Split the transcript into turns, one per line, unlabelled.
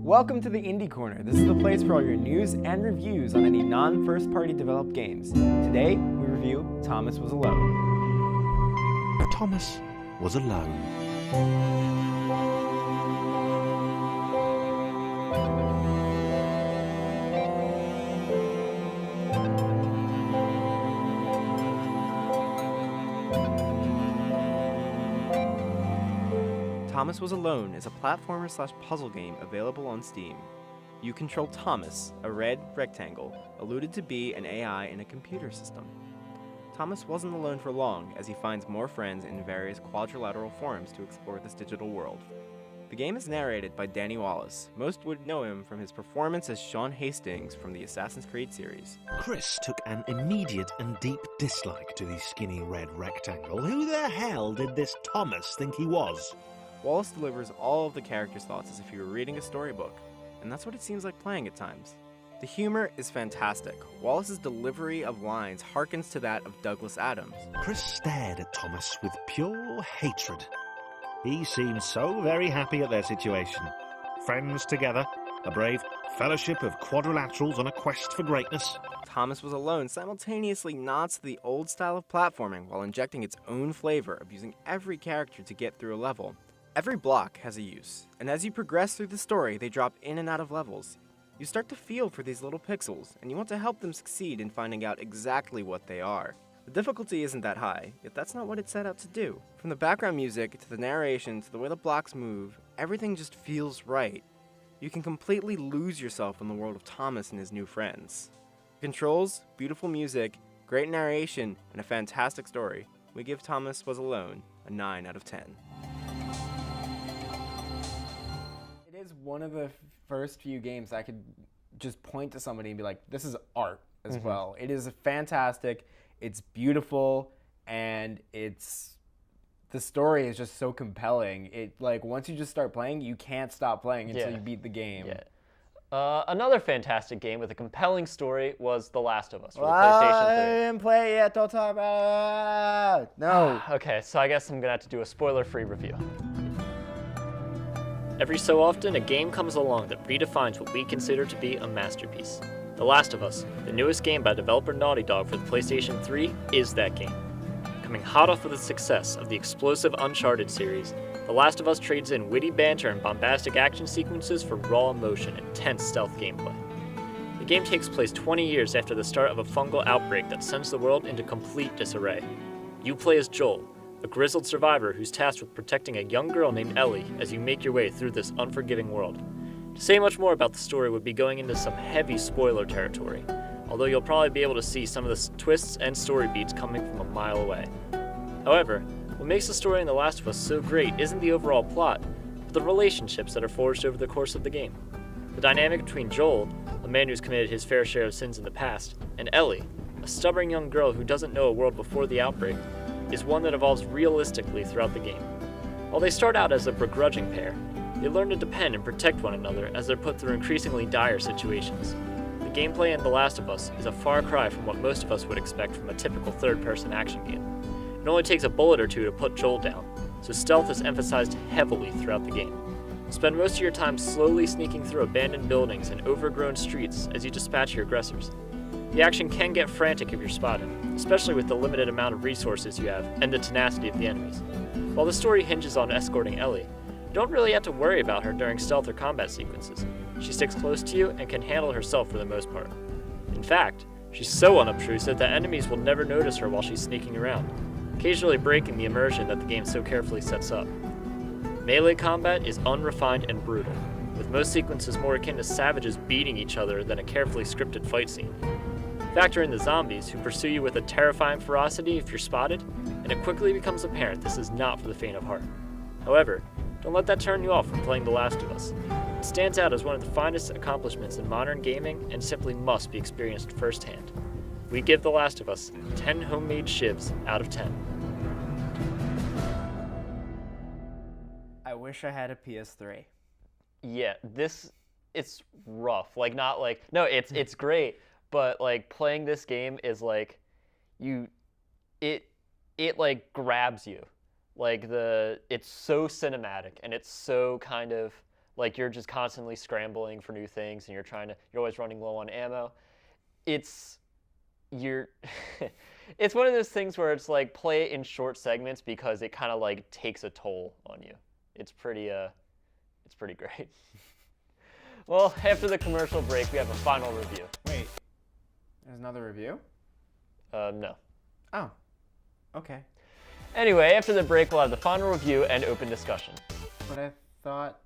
Welcome to the Indie Corner. This is the place for all your news and reviews on any non-first-party developed games. Today, we review Thomas Was Alone.
Thomas was alone.
Thomas Was Alone is a platformer/puzzle game available on Steam. You control Thomas, a red rectangle, alluded to be an AI in a computer system. Thomas wasn't alone for long, as he finds more friends in various quadrilateral forms to explore this digital world. The game is narrated by Danny Wallace. Most would know him from his performance as Sean Hastings from the Assassin's Creed series.
Chris took an immediate and deep dislike to the skinny red rectangle. Who the hell did this Thomas think he was?
Wallace delivers all of the characters' thoughts as if you were reading a storybook, and that's what it seems like playing at times. The humor is fantastic. Wallace's delivery of lines harkens to that of Douglas Adams.
Chris stared at Thomas with pure hatred. He seemed so very happy at their situation. Friends together, a brave fellowship of quadrilaterals on a quest for greatness.
Thomas Was Alone simultaneously nods to the old style of platforming while injecting its own flavor of using every character to get through a level. Every block has a use, and as you progress through the story, they drop in and out of levels. You start to feel for these little pixels, and you want to help them succeed in finding out exactly what they are. The difficulty isn't that high, yet that's not what it set out to do. From the background music, to the narration, to the way the blocks move, everything just feels right. You can completely lose yourself in the world of Thomas and his new friends. Controls, beautiful music, great narration, and a fantastic story. We give Thomas Was Alone a 9 out of 10. It is one of the first few games I could just point to somebody and be like, this is art as well. It is fantastic, it's beautiful, and the story is just so compelling. It, like, once you just start playing, you can't stop playing until you beat the game.
Yeah. Another fantastic game with a compelling story was The Last of Us for the PlayStation 3.
I didn't play it yet, don't talk about it. No.
Okay, so I guess I'm going to have to do a spoiler-free review. Every so often, a game comes along that redefines what we consider to be a masterpiece. The Last of Us, the newest game by developer Naughty Dog for the PlayStation 3, is that game. Coming hot off of the success of the explosive Uncharted series, The Last of Us trades in witty banter and bombastic action sequences for raw emotion and tense stealth gameplay. The game takes place 20 years after the start of a fungal outbreak that sends the world into complete disarray. You play as Joel, a grizzled survivor who's tasked with protecting a young girl named Ellie as you make your way through this unforgiving world. To say much more about the story would be going into some heavy spoiler territory, although you'll probably be able to see some of the twists and story beats coming from a mile away. However, what makes the story in The Last of Us so great isn't the overall plot, but the relationships that are forged over the course of the game. The dynamic between Joel, a man who's committed his fair share of sins in the past, and Ellie, a stubborn young girl who doesn't know a world before the outbreak, is one that evolves realistically throughout the game. While they start out as a begrudging pair, they learn to depend and protect one another as they're put through increasingly dire situations. The gameplay in The Last of Us is a far cry from what most of us would expect from a typical third-person action game. It only takes a bullet or two to put Joel down, so stealth is emphasized heavily throughout the game. Spend most of your time slowly sneaking through abandoned buildings and overgrown streets as you dispatch your aggressors. The action can get frantic if you're spotted, especially with the limited amount of resources you have and the tenacity of the enemies. While the story hinges on escorting Ellie, you don't really have to worry about her during stealth or combat sequences. She sticks close to you and can handle herself for the most part. In fact, she's so unobtrusive that enemies will never notice her while she's sneaking around, occasionally breaking the immersion that the game so carefully sets up. Melee combat is unrefined and brutal, with most sequences more akin to savages beating each other than a carefully scripted fight scene. Factor in the zombies, who pursue you with a terrifying ferocity if you're spotted, and it quickly becomes apparent this is not for the faint of heart. However, don't let that turn you off from playing The Last of Us. It stands out as one of the finest accomplishments in modern gaming and simply must be experienced firsthand. We give The Last of Us 10 homemade shivs out of 10.
I wish I had a PS3.
Yeah, it's rough. Like, not like, no, it's great, but like playing this game is like, it like grabs you. Like it's so cinematic and it's so kind of like you're just constantly scrambling for new things and you're always running low on ammo. It's it's one of those things where it's like play it in short segments because it kind of like takes a toll on you. It's pretty great. Well, after the commercial break, we have a final review.
Wait, there's another review?
No.
Oh, okay.
Anyway, after the break, we'll have the final review and open discussion.
But I thought